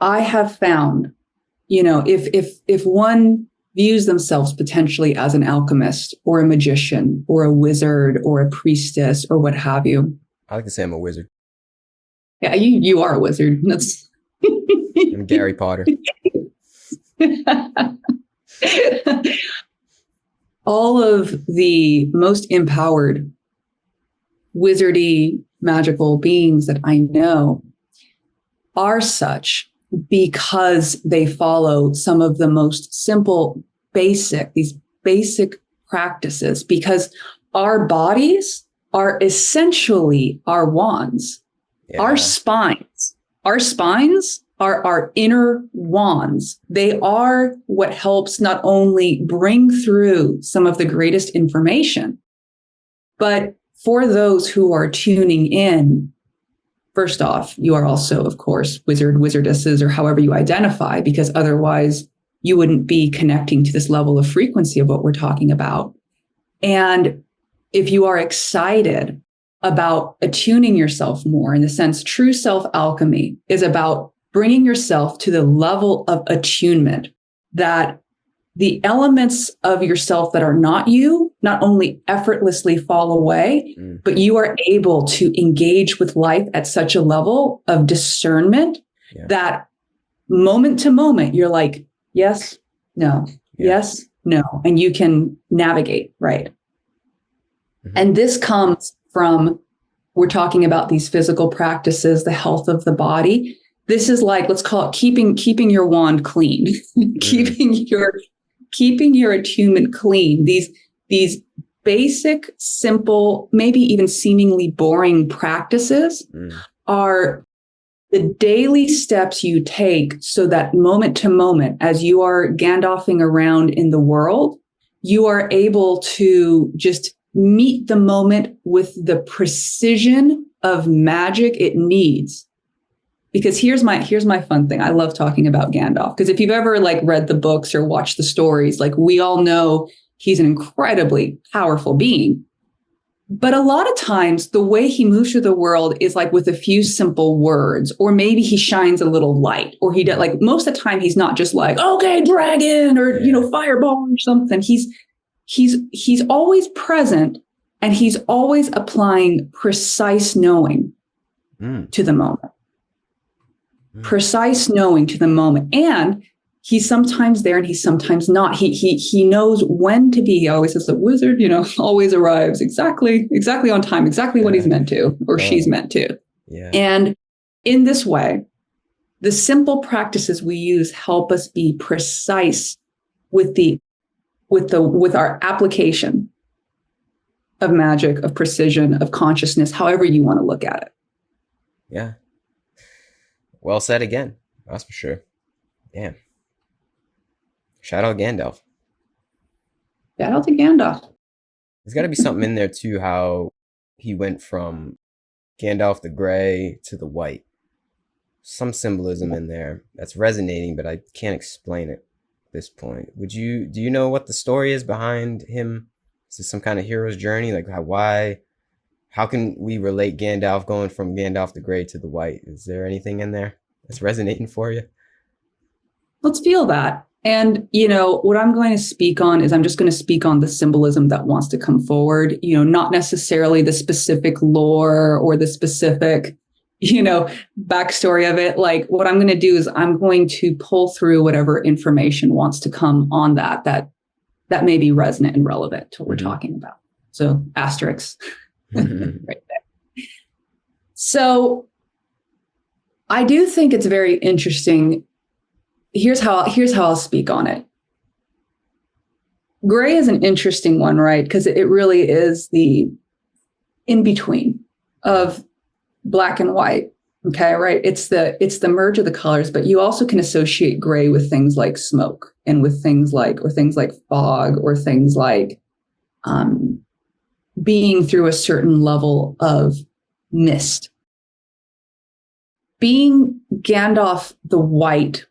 I have found, if one views themselves potentially as an alchemist or a magician or a wizard or a priestess or what have you. I like to say I'm a wizard. Yeah, you are a wizard. That's I'm Gary Potter. All of the most empowered wizardy magical beings that I know are such because they follow some of the most simple, these basic practices, because our bodies are essentially our wands. Yeah. Our spines are our inner wands. They are what helps not only bring through some of the greatest information, but for those who are tuning in, first off, you are also, of course, wizardesses, or however you identify, because otherwise you wouldn't be connecting to this level of frequency of what we're talking about. And if you are excited about attuning yourself more, in the sense, true self-alchemy is about bringing yourself to the level of attunement that the elements of yourself that are not you not only effortlessly fall away, but you are able to engage with life at such a level of discernment that moment to moment, you're like, yes, no, yes, no. And you can navigate, right? Mm-hmm. And this comes from, we're talking about these physical practices, the health of the body. This is like, let's call it keeping your wand clean, keeping your attunement clean. These basic, simple, maybe even seemingly boring practices are the daily steps you take so that moment to moment, as you are Gandalfing around in the world, you are able to just meet the moment with the precision of magic it needs. Because here's my fun thing. I love talking about Gandalf, because if you've ever read the books or watched the stories, we all know he's an incredibly powerful being. But a lot of times the way he moves through the world is with a few simple words, or maybe he shines a little light, or he does, most of the time he's not just okay, dragon, or fireball or something. He's always present, and he's always applying precise knowing to the moment. Precise knowing to the moment. And he's sometimes there and he's sometimes not. He knows when to be. He always says the wizard, always arrives exactly on time, exactly what he's meant to, or she's meant to. Yeah. And in this way, the simple practices we use help us be precise with our application of magic, of precision, of consciousness, however you want to look at it. Yeah. Well said again. That's for sure. Damn. Shout out Gandalf. Shout out to Gandalf. There's got to be something in there too, how he went from Gandalf the Gray to the White. Some symbolism in there that's resonating, but I can't explain it at this point. Do you know what the story is behind him? Is this some kind of hero's journey? How can we relate Gandalf going from Gandalf the Gray to the White? Is there anything in there that's resonating for you? Let's feel that. And, what I'm going to speak on is I'm just going to speak on the symbolism that wants to come forward, not necessarily the specific lore or the specific, backstory of it. What I'm going to do is I'm going to pull through whatever information wants to come on that may be resonant and relevant to what we're talking about. So asterisks. Right there. So I do think it's very interesting. Here's how I'll speak on it. Gray is an interesting one, right? Because it really is the in-between of black and white. Okay, right? It's the merge of the colors, but you also can associate gray with things like smoke, and with things like fog, or things like being through a certain level of mist. Being Gandalf the White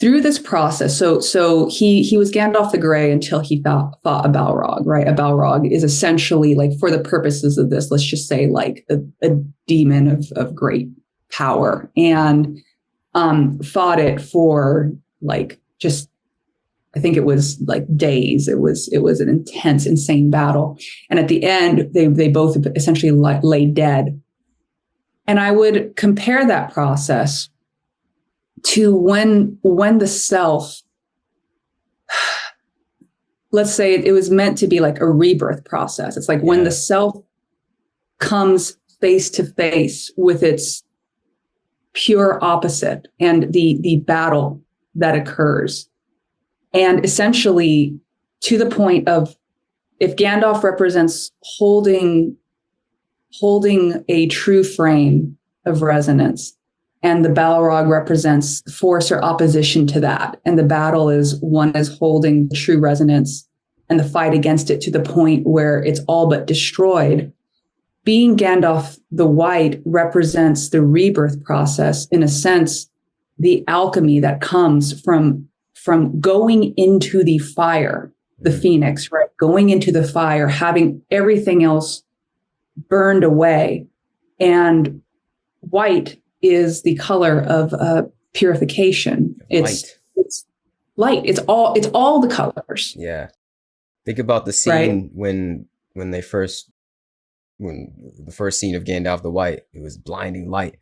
through this process. So he was Gandalf the Gray until he fought a Balrog, right? A Balrog is essentially, for the purposes of this, let's just say a demon of great power. And fought it for like just, I think it was like days. It was an intense, insane battle. And at the end, they both essentially lay dead. And I would compare that process to when the self, let's say it was meant to be like a rebirth process. It's like when the self comes face to face with its pure opposite and the battle that occurs. And essentially to the point of, if Gandalf represents holding a true frame of resonance, and the Balrog represents force or opposition to that, and the battle is one is holding true resonance and the fight against it to the point where it's all but destroyed, being Gandalf the White represents the rebirth process, in a sense, the alchemy that comes from going into the fire, the phoenix, right? Going into the fire, having everything else burned away. And white is the color of purification. It's light. It's all the colors. Yeah. Think about the scene when the first scene of Gandalf the White, it was blinding light,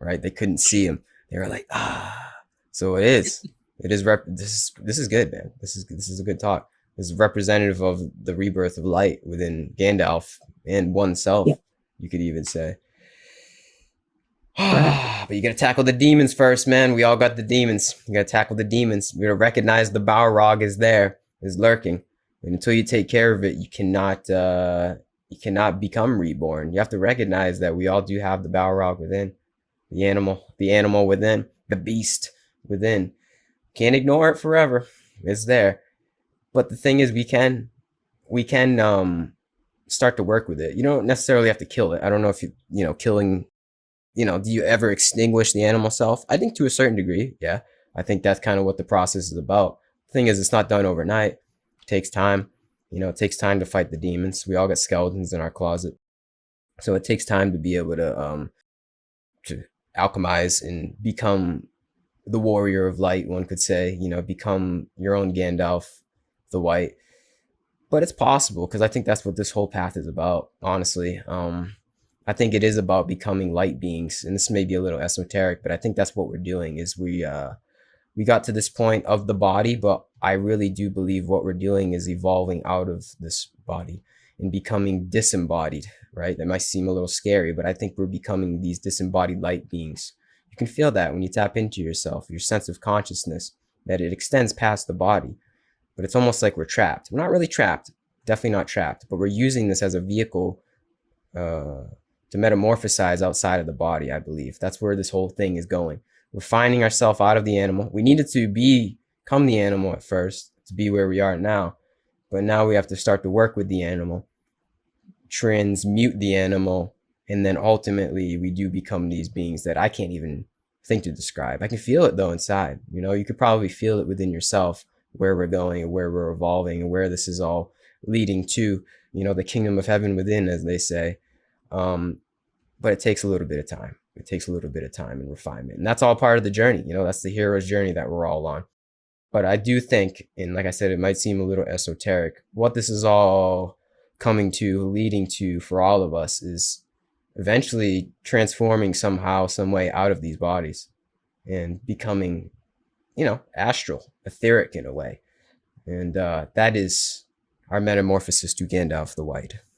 right? They couldn't see him. They were like, So it is. This is good, man. This is a good talk. This is representative of the rebirth of light within Gandalf and oneself. Yeah. You could even say. But you got to tackle the demons first, man. We all got the demons. You got to tackle the demons. We got to recognize the Balrog is there, is lurking. And until you take care of it, you cannot become reborn. You have to recognize that we all do have the Balrog within, the animal within, the beast within. Can't ignore it forever. It's there. But the thing is, we can start to work with it. You don't necessarily have to kill it. I don't know if killing, do you ever extinguish the animal self? I think to a certain degree, yeah. I think that's kind of what the process is about. The thing is, it's not done overnight. It takes time. It takes time to fight the demons. We all got skeletons in our closet. So it takes time to be able to alchemize and become the warrior of light, one could say, become your own Gandalf the White. But it's possible, because I think that's what this whole path is about, honestly. I think it is about becoming light beings, and this may be a little esoteric, but I think that's what we're doing. Is we got to this point of the body, but I really do believe what we're doing is evolving out of this body and becoming disembodied, right? That might seem a little scary, but I think we're becoming these disembodied light beings. You can feel that when you tap into yourself, your sense of consciousness, that it extends past the body. But it's almost like we're trapped. We're not really trapped, definitely not trapped, but we're using this as a vehicle to metamorphosize outside of the body, I believe. That's where this whole thing is going. We're finding ourselves out of the animal. We needed to become the animal at first to be where we are now. But now we have to start to work with the animal, transmute the animal, and then ultimately we do become these beings that I can't even think to describe. I can feel it though inside. You could probably feel it within yourself, where we're going and where we're evolving and where this is all leading to, the kingdom of heaven within, as they say. But it takes a little bit of time. It takes a little bit of time and refinement. And that's all part of the journey. That's the hero's journey that we're all on. But I do think, and like I said, it might seem a little esoteric, what this is all coming to, leading to for all of us is eventually transforming somehow, some way out of these bodies and becoming, astral, etheric in a way. And that is our metamorphosis to Gandalf the White.